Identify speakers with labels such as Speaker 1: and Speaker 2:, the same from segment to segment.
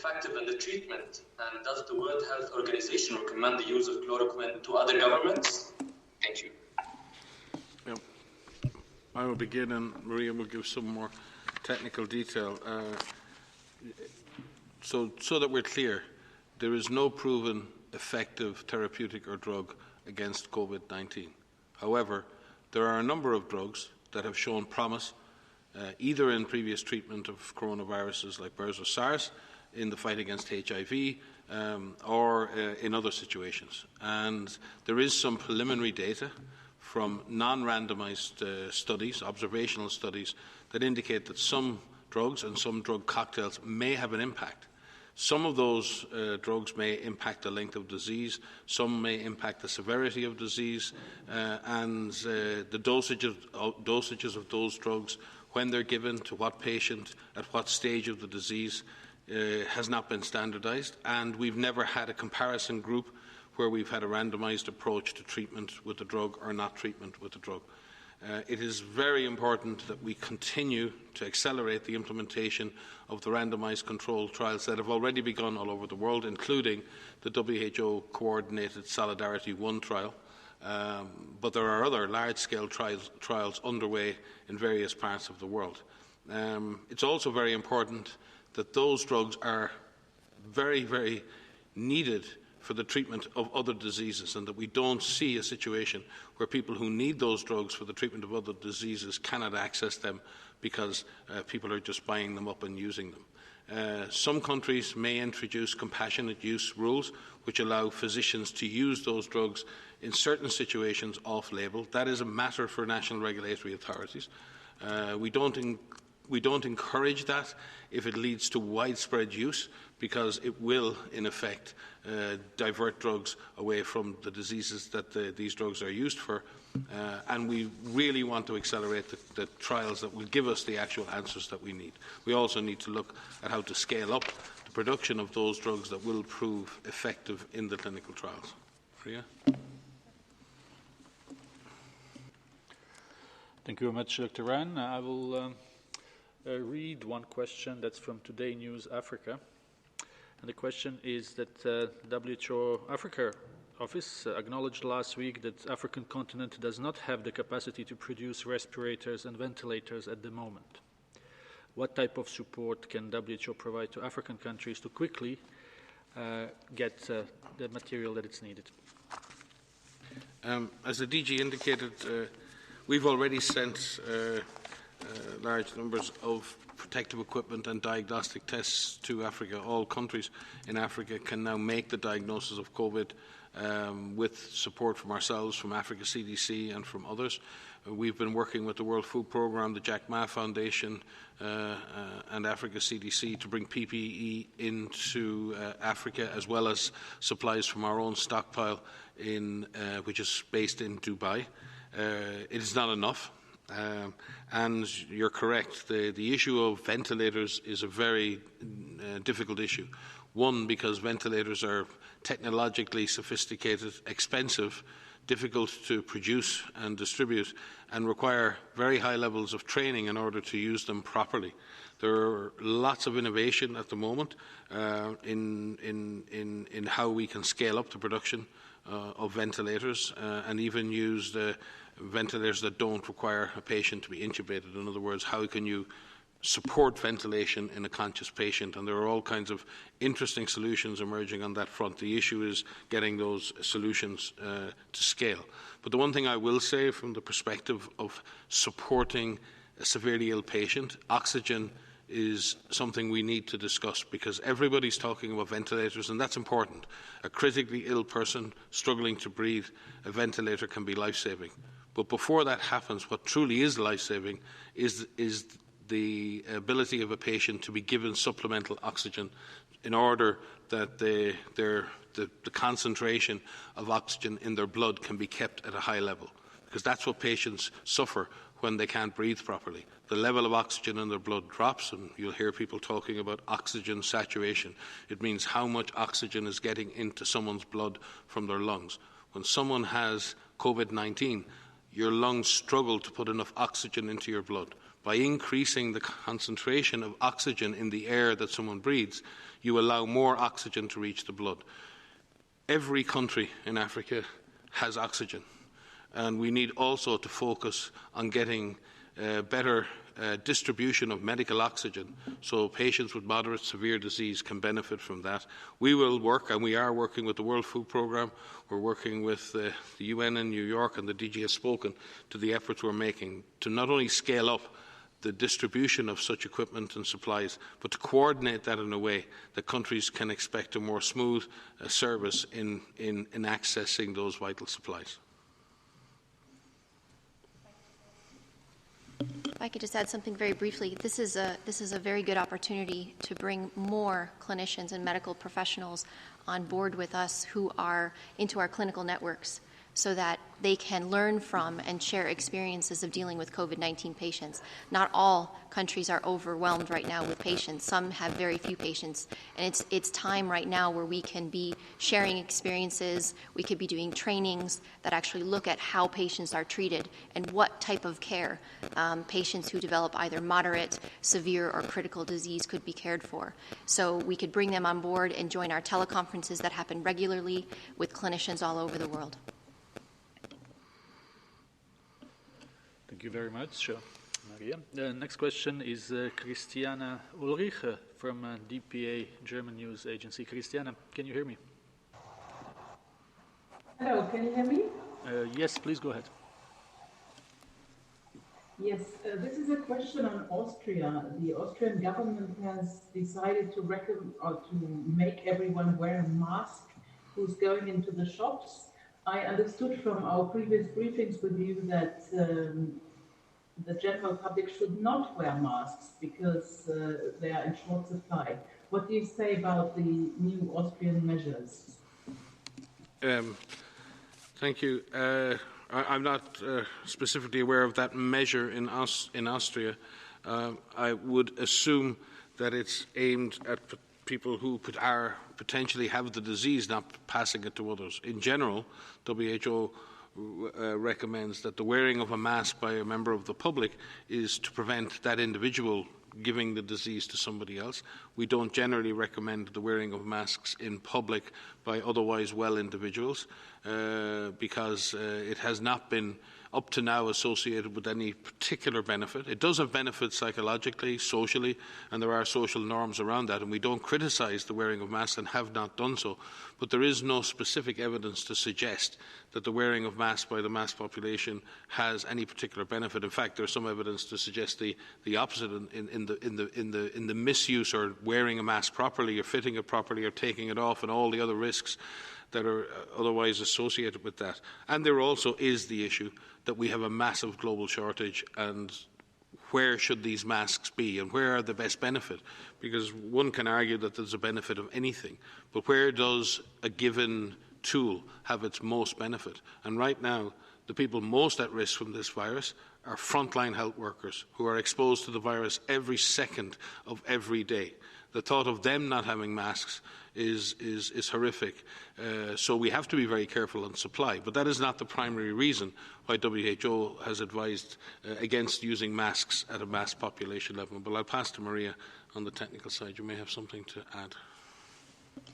Speaker 1: effective in the treatment? And does the World Health Organization recommend the use of chloroquine to other governments? Thank you.
Speaker 2: Yep. I will begin, and Maria will give some more technical detail. So that we're clear, there is no proven effective therapeutic or drug against COVID-19. However, there are a number of drugs that have shown promise, either in previous treatment of coronaviruses like MERS or SARS, in the fight against HIV, or in other situations. And there is some preliminary data from non-randomized studies, observational studies, that indicate that some drugs and some drug cocktails may have an impact. Some of those drugs may impact the length of disease, some may impact the severity of disease, and the dosages of those drugs, when they're given to what patient, at what stage of the disease, has not been standardized, and we've never had a comparison group where we've had a randomized approach to treatment with the drug or not treatment with the drug. It is very important that we continue to accelerate the implementation of the randomized controlled trials that have already begun all over the world, including the WHO-coordinated Solidarity 1 trial. But there are other large-scale trials underway in various parts of the world. It's also very important that those drugs are very, very needed for the treatment of other diseases, and that we don't see a situation where people who need those drugs for the treatment of other diseases cannot access them because people are just buying them up and using them. Some countries may introduce compassionate use rules which allow physicians to use those drugs in certain situations off-label. That is a matter for national regulatory authorities. We don't encourage that if it leads to widespread use, because it will, in effect, divert drugs away from the diseases that these drugs are used for. And we really want to accelerate the trials that will give us the actual answers that we need. We also need to look at how to scale up the production of those drugs that will prove effective in the clinical trials. Priya?
Speaker 3: Thank you very much, Dr. Ryan. I will read one question that's from Today News Africa. And the question is that WHO Africa office acknowledged last week that the African continent does not have the capacity to produce respirators and ventilators at the moment. What type of support can WHO provide to African countries to quickly get the material that it's needed?
Speaker 2: As the DG indicated, we've already sent large numbers of protective equipment and diagnostic tests to Africa. All countries in Africa can now make the diagnosis of COVID with support from ourselves, from Africa CDC and from others. We've been working with the World Food Programme, the Jack Ma Foundation and Africa CDC to bring PPE into Africa, as well as supplies from our own stockpile, which is based in Dubai. It is not enough. And you're correct, the issue of ventilators is a very difficult issue. One, because ventilators are technologically sophisticated, expensive, difficult to produce and distribute, and require very high levels of training in order to use them properly. There are lots of innovation at the moment in how we can scale up the production of ventilators and even use the ventilators that don't require a patient to be intubated. In other words, how can you support ventilation in a conscious patient? And there are all kinds of interesting solutions emerging on that front. The issue is getting those solutions to scale. But the one thing I will say from the perspective of supporting a severely ill patient, oxygen is something we need to discuss, because everybody's talking about ventilators, and that's important. A critically ill person struggling to breathe, a ventilator can be life-saving. But before that happens, what truly is life-saving is the ability of a patient to be given supplemental oxygen in order that the concentration of oxygen in their blood can be kept at a high level, because that's what patients suffer when they can't breathe properly. The level of oxygen in their blood drops, and you'll hear people talking about oxygen saturation. It means how much oxygen is getting into someone's blood from their lungs. When someone has COVID-19, your lungs struggle to put enough oxygen into your blood. by increasing the concentration of oxygen in the air that someone breathes, you allow more oxygen to reach the blood. Every country in Africa has oxygen, and we need also to focus on getting better distribution of medical oxygen so patients with moderate severe disease can benefit from that. We will work, and we are working with the World Food Programme, we're working with the UN in New York, and the DG has spoken to the efforts we're making to not only scale up the distribution of such equipment and supplies, but to coordinate that in a way that countries can expect a more smooth service in accessing those vital supplies.
Speaker 4: If I could just add something very briefly, this is a very good opportunity to bring more clinicians and medical professionals on board with us who are into our clinical networks, so that they can learn from and share experiences of dealing with COVID-19 patients. Not all countries are overwhelmed right now with patients. Some have very few patients. And it's time right now where we can be sharing experiences, we could be doing trainings that actually look at how patients are treated and what type of care patients who develop either moderate, severe, or critical disease could be cared for. So we could bring them on board and join our teleconferences that happen regularly with clinicians all over the world.
Speaker 3: Thank you very much, Maria. The next question is Christiana Ulrich from DPA German News Agency. Christiana, can you hear me?
Speaker 5: Hello, can you hear me?
Speaker 3: Yes, please go ahead.
Speaker 5: Yes, this is a question on Austria. The Austrian government has decided to make everyone wear a mask who's going into the shops. I understood from our previous briefings with you that the general public should not wear masks because they are in short supply. What do you say about the new Austrian measures?
Speaker 2: Thank you. I'm not specifically aware of that measure in Austria. I would assume that it's aimed at people who potentially have the disease, not passing it to others. In general, WHO recommends that the wearing of a mask by a member of the public is to prevent that individual giving the disease to somebody else. We don't generally recommend the wearing of masks in public by otherwise well individuals because it has not been up to now associated with any particular benefit. It does have benefits psychologically, socially, and there are social norms around that, and we don't criticise the wearing of masks and have not done so. But there is no specific evidence to suggest that the wearing of masks by the mass population has any particular benefit. In fact, there's some evidence to suggest the opposite in the misuse or wearing a mask properly or fitting it properly or taking it off and all the other risks that are otherwise associated with that. And there also is the issue that we have a massive global shortage, and where should these masks be and where are the best benefit? Because one can argue that there's a benefit of anything, but where does a given tool have its most benefit? And right now, the people most at risk from this virus are frontline health workers who are exposed to the virus every second of every day. The thought of them not having masks is horrific. So we have to be very careful on supply. But that is not the primary reason why WHO has advised against using masks at a mass population level. But I'll pass to Maria on the technical side. You may have something to add.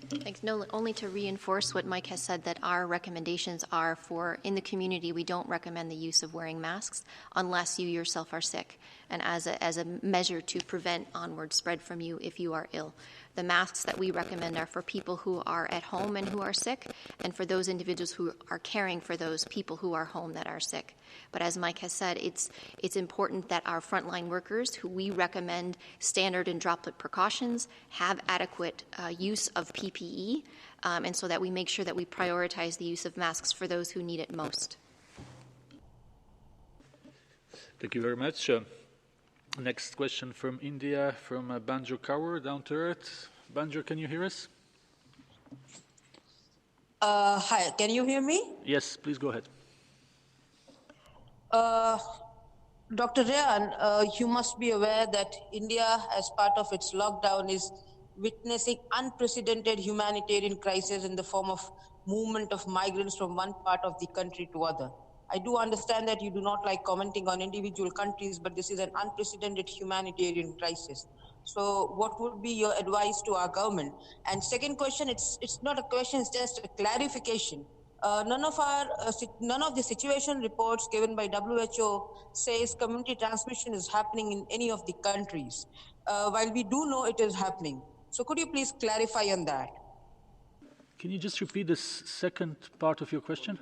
Speaker 4: Thanks. No, only to reinforce what Mike has said, that our recommendations are for in the community, we don't recommend the use of wearing masks unless you yourself are sick and as a measure to prevent onward spread from you if you are ill. The masks that we recommend are for people who are at home and who are sick, and for those individuals who are caring for those people who are home that are sick. But as Mike has said, it's important that our frontline workers, who we recommend standard and droplet precautions, have adequate use of PPE, and so that we make sure that we prioritize the use of masks for those who need it most.
Speaker 3: Thank you very much. Next question from India, from Banjo Kaur, down to earth. Banjo, can you hear us?
Speaker 6: Hi, can you hear me?
Speaker 3: Yes, please go ahead.
Speaker 6: Dr. Ryan, you must be aware that India, as part of its lockdown, is witnessing unprecedented humanitarian crisis in the form of movement of migrants from one part of the country to other. I do understand that you do not like commenting on individual countries, but this is an unprecedented humanitarian crisis. So what would be your advice to our government? And second question, it's not a question, it's just a clarification. None of the situation reports given by WHO says community transmission is happening in any of the countries, while we do know it is happening. So could you please clarify on that?
Speaker 3: Can you just repeat the second part of your question?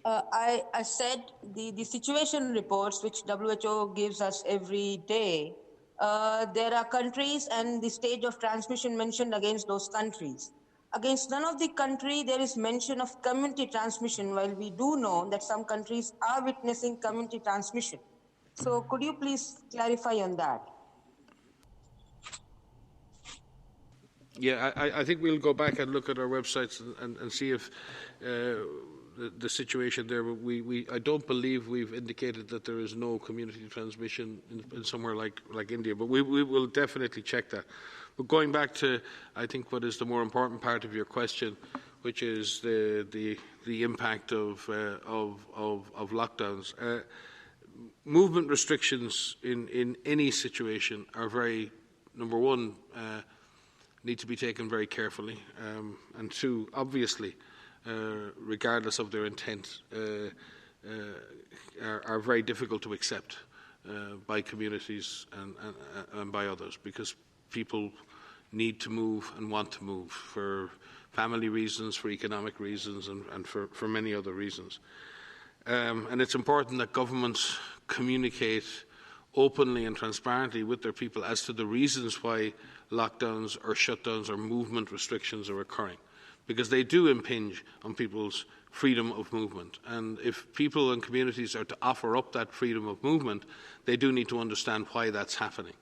Speaker 6: I said the situation reports which WHO gives us every day, there are countries and the stage of transmission mentioned against those countries. Against none of the country there is mention of community transmission, while we do know that some countries are witnessing community transmission. So could you please clarify on that?
Speaker 2: Yeah, I think we'll go back and look at our websites and see if the situation there. I don't believe we've indicated that there is no community transmission in somewhere like India, but we will definitely check that. But going back to, I think, what is the more important part of your question, which is the impact of lockdowns. Movement restrictions in any situation are number one, need to be taken very carefully, and two, obviously, regardless of their intent, are very difficult to accept by communities and by others, because people need to move and want to move for family reasons, for economic reasons, and for many other reasons. And it's important that governments communicate openly and transparently with their people as to the reasons why lockdowns or shutdowns or movement restrictions are occurring, because they do impinge on people's freedom of movement. And if people and communities are to offer up that freedom of movement, they do need to understand why that's happening.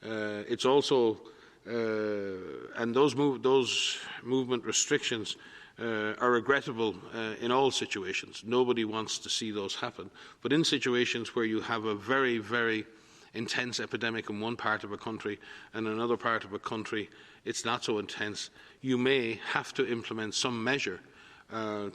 Speaker 2: It's also, and those movement restrictions are regrettable in all situations. Nobody wants to see those happen. But in situations where you have a very, very intense epidemic in one part of a country and in another part of a country it's not so intense, you may have to implement some measure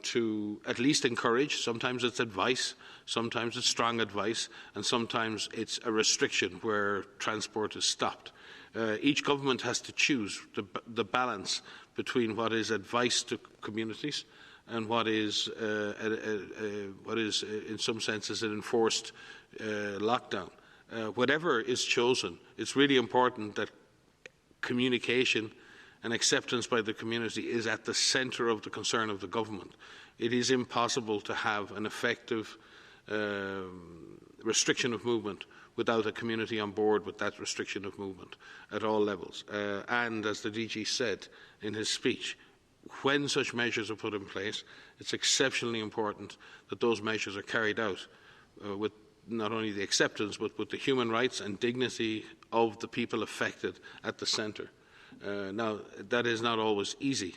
Speaker 2: to at least encourage. Sometimes it's advice, sometimes it's strong advice, and sometimes it's a restriction where transport is stopped. Each government has to choose the balance between what is advice to communities and what is in some senses an enforced lockdown. Whatever is chosen, it's really important that communication and acceptance by the community is at the centre of the concern of the government. It is impossible to have an effective restriction of movement without a community on board with that restriction of movement at all levels. And as the DG said in his speech, when such measures are put in place, it's exceptionally important that those measures are carried out with not only the acceptance, but with the human rights and dignity of the people affected at the centre. Now, that is not always easy,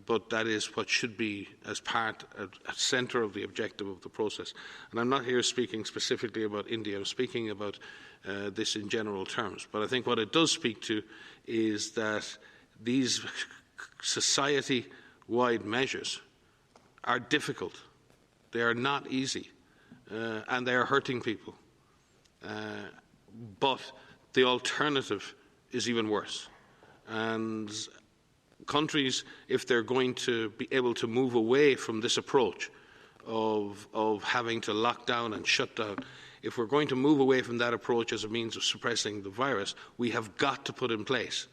Speaker 2: but that is what should be as part, at centre of the objective of the process. And I'm not here speaking specifically about India, I'm speaking about this in general terms. But I think what it does speak to is that these society-wide measures are difficult. They are not easy. And they are hurting people. But the alternative is even worse. And countries, if they're going to be able to move away from this approach of having to lock down and shut down, if we're going to move away from that approach as a means of suppressing the virus, we have got to put in place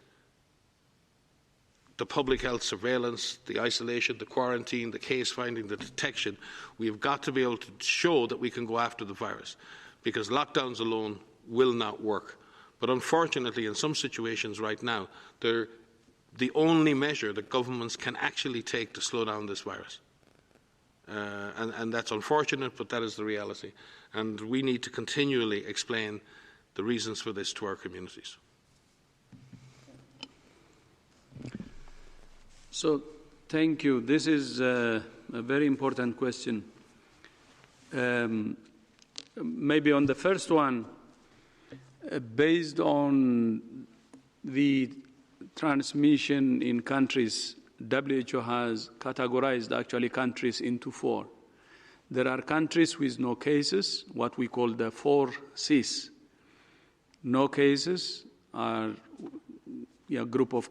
Speaker 2: the public health surveillance, the isolation, the quarantine, the case finding, the detection. We have got to be able to show that we can go after the virus, because lockdowns alone will not work. But unfortunately, in some situations right now, they're the only measure that governments can actually take to slow down this virus. And that's unfortunate, but that is the reality. And we need to continually explain the reasons for this to our communities.
Speaker 7: So, thank you. This is a very important question. Maybe on the first one, based on the transmission in countries, WHO has categorized actually countries into 4. There are countries with no cases, what we call the 4 Cs. No cases are a group of